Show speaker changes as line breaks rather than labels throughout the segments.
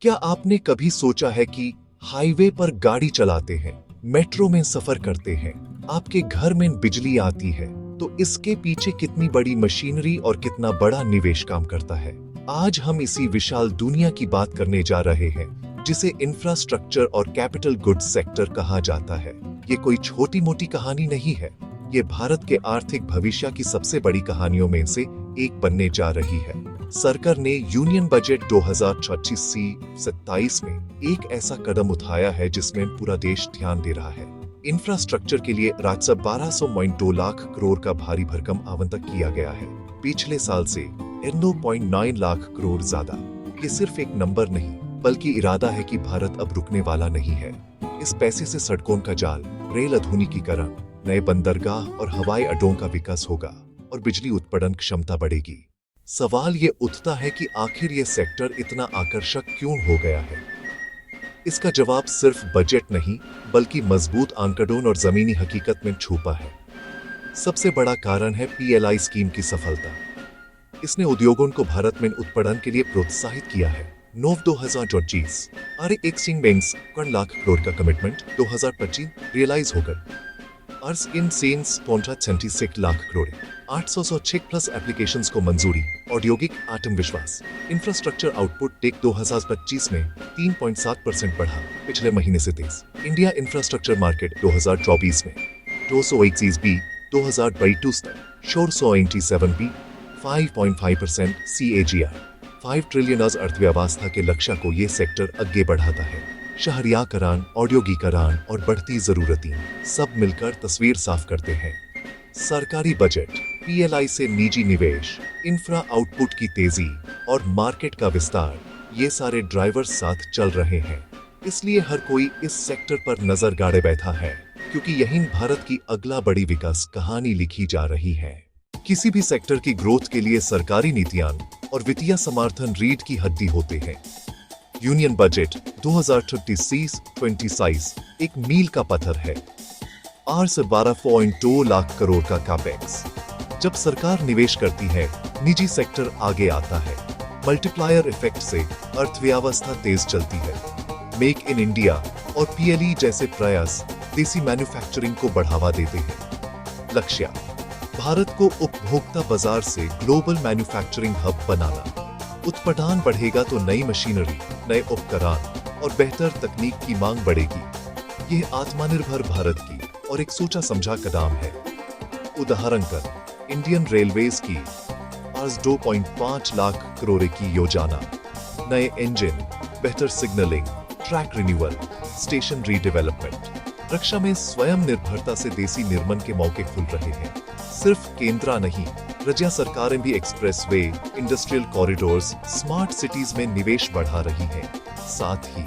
क्या आपने कभी सोचा है कि हाईवे पर गाड़ी चलाते हैं, मेट्रो में सफर करते हैं, आपके घर में बिजली आती है, तो इसके पीछे कितनी बड़ी मशीनरी और कितना बड़ा निवेश काम करता है। आज हम इसी विशाल दुनिया की बात करने जा रहे हैं, जिसे इंफ्रास्ट्रक्चर और कैपिटल गुड्स सेक्टर कहा जाता है। ये कोई छोटी मोटी कहानी नहीं है, ये भारत के आर्थिक भविष्य की सबसे बड़ी कहानियों में से एक बनने जा रही है। सरकार ने यूनियन बजट 2026-27 में एक ऐसा कदम उठाया है जिसमें पूरा देश ध्यान दे रहा है। इंफ्रास्ट्रक्चर के लिए राज्य 1200.2 लाख करोड़ का भारी भरकम आवंटन किया गया है, पिछले साल से 9.9 लाख करोड़ ज्यादा। ये सिर्फ एक नंबर नहीं, बल्कि इरादा है कि भारत अब रुकने वाला नहीं है। इस पैसे से सड़कों का जाल, रेल आधुनिकीकरण, नए बंदरगाह और हवाई अड्डों का विकास होगा और बिजली उत्पादन क्षमता बढ़ेगी। सवाल ये उठता है कि आखिर ये सेक्टर इतना आकर्षक क्यों हो गया है। इसका जवाब सिर्फ बजट नहीं, बल्कि मजबूत आंकड़ों और जमीनी हकीकत में छुपा है। सबसे बड़ा कारण है PLI स्कीम की सफलता। इसने उद्योगों को भारत में उत्पादन के लिए प्रोत्साहित किया है। Nov 2025 RXing banks 1 lakh crore का कमिटमेंट 2025 रियलाइज होकर अर्ज इन सेंस 36 लाख करोड़, 806 प्लस एप्लीकेशंस को मंजूरी। औद्योगिक आत्मविश्वास, इंफ्रास्ट्रक्चर आउटपुट टेक 2025 में 3.7% बढ़ा, पिछले महीने से तेज। इंडिया इंफ्रास्ट्रक्चर मार्केट 2024 में 221 बी 2022 तक 487 बी 5.5% CAGR। 5 ट्रिलियन अर्थव्यवस्था के लक्ष्य को ये सेक्टर आगे बढ़ाता है। शहरीकरण, औद्योगिकरण और बढ़ती जरूरतें सब मिलकर तस्वीर साफ करते हैं। सरकारी बजट, PLI से निजी निवेश, इंफ्रा आउटपुट की तेजी और मार्केट का विस्तार, ये सारे ड्राइवर साथ चल रहे हैं। इसलिए हर कोई इस सेक्टर पर नजर गाड़े बैठा है, क्योंकि यहीं भारत की अगला बड़ी विकास कहानी लिखी जा रही है। किसी भी सेक्टर की ग्रोथ के लिए सरकारी नीतियां और वित्तीय समर्थन रीढ़ की हड्डी होते हैं। यूनियन बजट 2026-27 एक मील का पत्थर है। से 12.2 लाख करोड़ का कैपेक्स। जब सरकार निवेश करती है, निजी सेक्टर आगे आता है। मल्टीप्लायर इफेक्ट से अर्थव्यवस्था तेज चलती है। मेक इन इंडिया और PLE जैसे प्रयास देसी मैन्युफैक्चरिंग को बढ़ावा देते हैं। लक्ष्य, भारत को उपभोक्ता बाजार से ग्लोबल मैन्युफैक्चरिंग हब बनाना। उत्पादन बढ़ेगा तो नई मशीनरी, नए उपकरण और बेहतर तकनीक की मांग बढ़ेगी। यह आत्मनिर्भर भारत की और एक सोचा समझा कदम है। उदाहरण कर, इंडियन रेलवेज की आज 2.5 लाख करोड़ की योजना, नए इंजन, बेहतर signalling, track renewal, station redevelopment. रक्षा में स्वयं निर्भरता से देसी निर्माण के मौके खुल रहे हैं। सिर्फ केंद्र नहीं, राज्य सरकारें भी expressway, industrial corridors, smart cities में निवेश बढ़ा रही हैं। साथ ही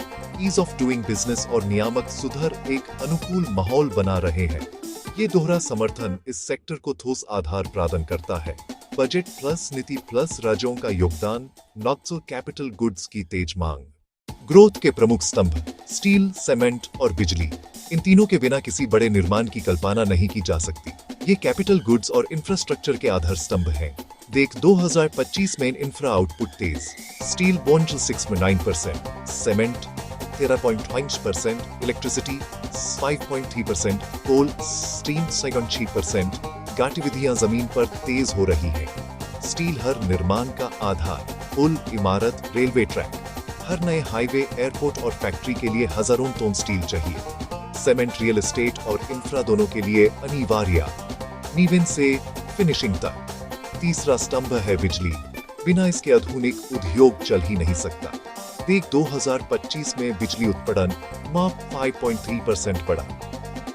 ईज ऑफ डूइंग बिजनेस और नियामक सुधार एक अनुकूल माहौल बना रहे हैं। ये दोहरा समर्थन इस सेक्टर को ठोस आधार प्रदान करता है। बजट प्लस नीति प्लस राज्यों का योगदान, नॉक्सो कैपिटल गुड्स की तेज मांग। ग्रोथ के प्रमुख स्तंभ स्टील, सीमेंट और बिजली। इन तीनों के बिना किसी बड़े निर्माण की कल्पना नहीं की जा सकती। ये कैपिटल गुड्स और इंफ्रास्ट्रक्चर के आधार स्तंभ हैं। देख 2025 में इंफ्रा आउटपुट तेज, स्टील 6.9%, सीमेंट 13.5%, इलेक्ट्रिसिटी 5.3%, कोल स्टीम 6.6%। गतिविधियां जमीन पर तेज हो रही है। स्टील हर निर्माण का आधार, पुल, इमारत, रेलवे ट्रैक। हर नए हाईवे, एयरपोर्ट और फैक्ट्री के लिए हजारों टन स्टील चाहिए। सीमेंट रियल एस्टेट और इंफ्रा दोनों के लिए अनिवार्य, नींव से फिनिशिंग तक। तीसरा स्तंभ है बिजली। बिना इसके आधुनिक उद्योग चल ही नहीं सकता। देख 2025 में बिजली उत्पादन मात्र 5.3% बढ़ा।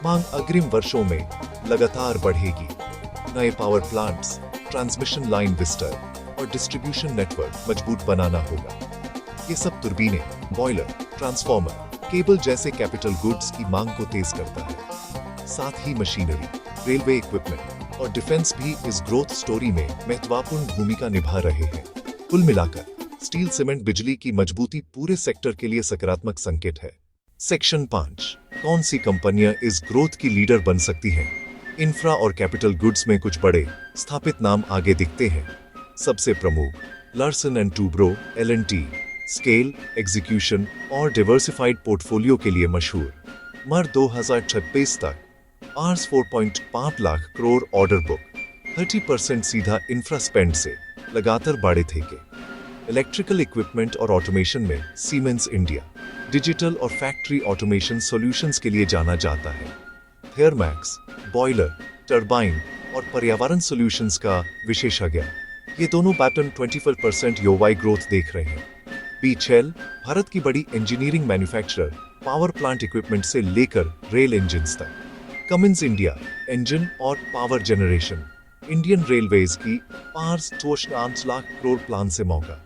मांग अग्रिम वर्षों में लगातार बढ़ेगी। नए पावर प्लांट्स, ट्रांसमिशन लाइन विस्तार और डिस्ट्रीब्यूशन नेटवर्क मजबूत बनाना होगा। ये सब तुर्बीनें, बॉयलर, ट्रांसफार्मर, केबल जैसे कैपिटल गुड्स की मांग को तेज करता है। साथ ही मशीनरी, रेलवे इक्विपमेंट और डिफेंस भी इस ग्रोथ स्टोरी में महत्वपूर्ण भूमिका निभा रहे हैं। कुल मिलाकर स्टील, सीमेंट, बिजली की मजबूती पूरे सेक्टर के लिए सकारात्मक संकेत है। सेक्शन 5, कौन सी कंपनियां इस ग्रोथ की लीडर बन सकती हैं? इंफ्रा और कैपिटल गुड्स में कुछ बड़े स्थापित नाम आगे दिखते हैं। सबसे प्रमुख Larsen and Toubro, L&T, scale, execution और डिवर्सिफाइड पोर्टफोलियो के लिए मशहूर। मार्च 2026 तक आर्स 4.5 लाख करोड़ ऑर्डर बुक, 30% सीधा इंफ्रा स्पेंड से लगातार बढ़े थे के। इलेक्ट्रिकल इक्विपमेंट और ऑटोमेशन में सीमेंस इंडिया डिजिटल और फैक्ट्री ऑटोमेशन सॉल्यूशंस के लिए जाना जाता है। थेरमैक्स बॉयलर, टरबाइन और पर्यावरण सॉल्यूशंस का विशेषज्ञ, ये दोनों पैटर्न 25% योवाई ग्रोथ देख रहे हैं। बीएचईएल भारत की बड़ी engineering manufacturer, power plant equipment से लेकर रेल इंजन्स तक। कमिंस इंडिया इंजन और पावर जनरेशन, इंडियन रेलवेज की 5 लाख करोड़ प्लान से मौका।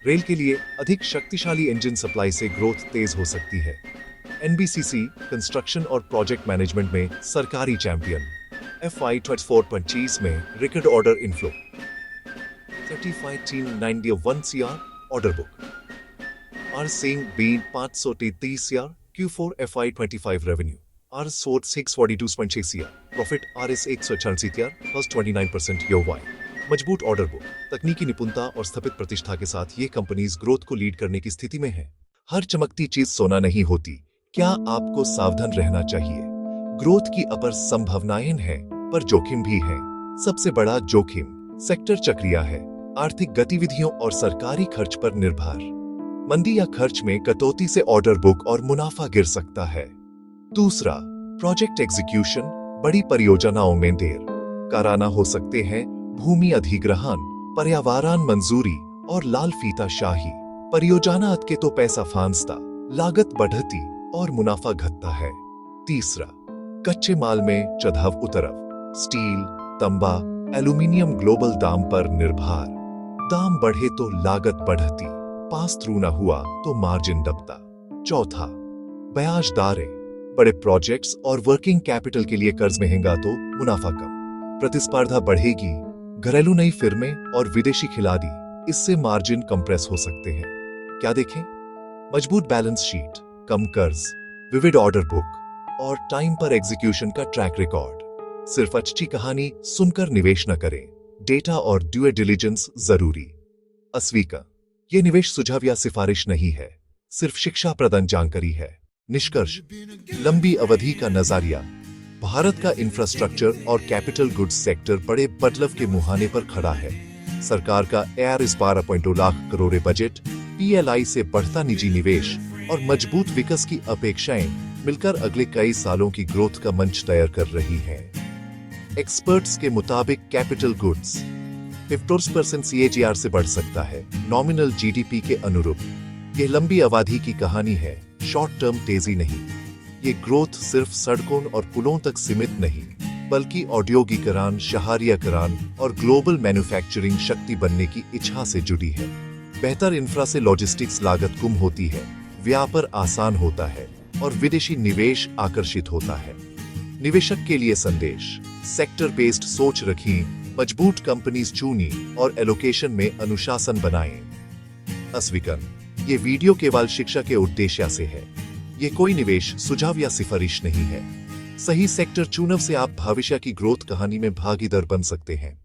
रेल के लिए अधिक शक्तिशाली इंजन सप्लाई से ग्रोथ तेज हो सकती है। एनबीसीसी कंस्ट्रक्शन और प्रोजेक्ट मैनेजमेंट में सरकारी चैंपियन। FY 24-25 में record order inflow, 3591 CR order book. आर सेइंग बीन 533 CR Q4 FY 25 रेवेन्यू। आर सोट 642.6 CR profit. RS 188 CR plus 29% YoY. मजबूत ऑर्डर बुक, तकनीकी निपुणता और स्थापित प्रतिष्ठा के साथ ये कंपनीज ग्रोथ को लीड करने की स्थिति में है। हर चमकती चीज सोना नहीं होती, क्या आपको सावधान रहना चाहिए। ग्रोथ की अपर संभावनाएं हैं, पर जोखिम भी है। सबसे बड़ा जोखिम सेक्टर चक्रिया है, आर्थिक गतिविधियों और सरकारी खर्च पर निर्भर। मंदी या खर्च में कटौती से ऑर्डर बुक और मुनाफा गिर सकता है। दूसरा, प्रोजेक्ट एग्जीक्यूशन, बड़ी परियोजनाओं में देर कराना हो सकते हैं। भूमि अधिग्रहण, पर्यावरण मंजूरी और लाल फीता शाही। परियोजना अटके तो पैसा फांसता, लागत बढ़ती और मुनाफा घटता है। तीसरा, कच्चे माल में चढ़ाव उतराव, स्टील, तांबा, एल्यूमिनियम ग्लोबल दाम पर निर्भर। दाम बढ़े तो लागत बढ़ती, पास थ्रू न हुआ तो मार्जिन दबता। चौथा, ब्याज दरें, बड़े प्रोजेक्ट्स और वर्किंग कैपिटल के लिए कर्ज महंगा तो मुनाफा कम। प्रतिस्पर्धा बढ़ेगी, घरेलू नई फिल्में और विदेशी खिलाड़ी, इससे मार्जिन कंप्रेस हो सकते हैं। क्या देखें? मजबूत बैलेंस शीट, कम कर्ज, विविध ऑर्डर बुक और टाइम पर एग्जीक्यूशन का ट्रैक रिकॉर्ड। सिर्फ अच्छी कहानी सुनकर निवेश न करें, डेटा और ड्यू डिलिजेंस जरूरी। अस्वीका, ये निवेश सुझाव या सिफारिश नहीं है, सिर्फ शिक्षा प्रदान जानकारी है। निष्कर्ष, लंबी अवधि का नजरिया। भारत का इंफ्रास्ट्रक्चर और कैपिटल गुड्स सेक्टर बड़े बदलाव के मुहाने पर खड़ा है। सरकार का ARS 12.2 lakh crore budget, PLI से बढ़ता निजी निवेश और मजबूत विकास की अपेक्षाएं मिलकर अगले कई सालों की ग्रोथ का मंच तैयार कर रही हैं। एक्सपर्ट्स के मुताबिक कैपिटल गुड्स 50% CAGR से बढ़ सकता है, नॉमिनल GDP के अनुरूप। यह लंबी अवधि की कहानी है, शॉर्ट टर्म तेजी नहीं। ये ग्रोथ सिर्फ सड़कों और पुलों तक सीमित नहीं, बल्कि औद्योगिकरण, शहरीकरण और ग्लोबल मैन्युफैक्चरिंग शक्ति बनने की इच्छा से जुड़ी है। बेहतर इंफ्रा से लॉजिस्टिक्स लागत कम होती है, व्यापार आसान होता है और विदेशी निवेश आकर्षित होता है। निवेशक के लिए संदेश, सेक्टर बेस्ड सोच रखें, मजबूत कंपनीज चुनी और एलोकेशन में अनुशासन बनाएं। अस्वीकरण, ये वीडियो केवल शिक्षा के उद्देश्य से है। ये कोई निवेश सुझाव या सिफारिश नहीं है। सही सेक्टर चुनाव से आप भविष्य की ग्रोथ कहानी में भागीदार बन सकते हैं।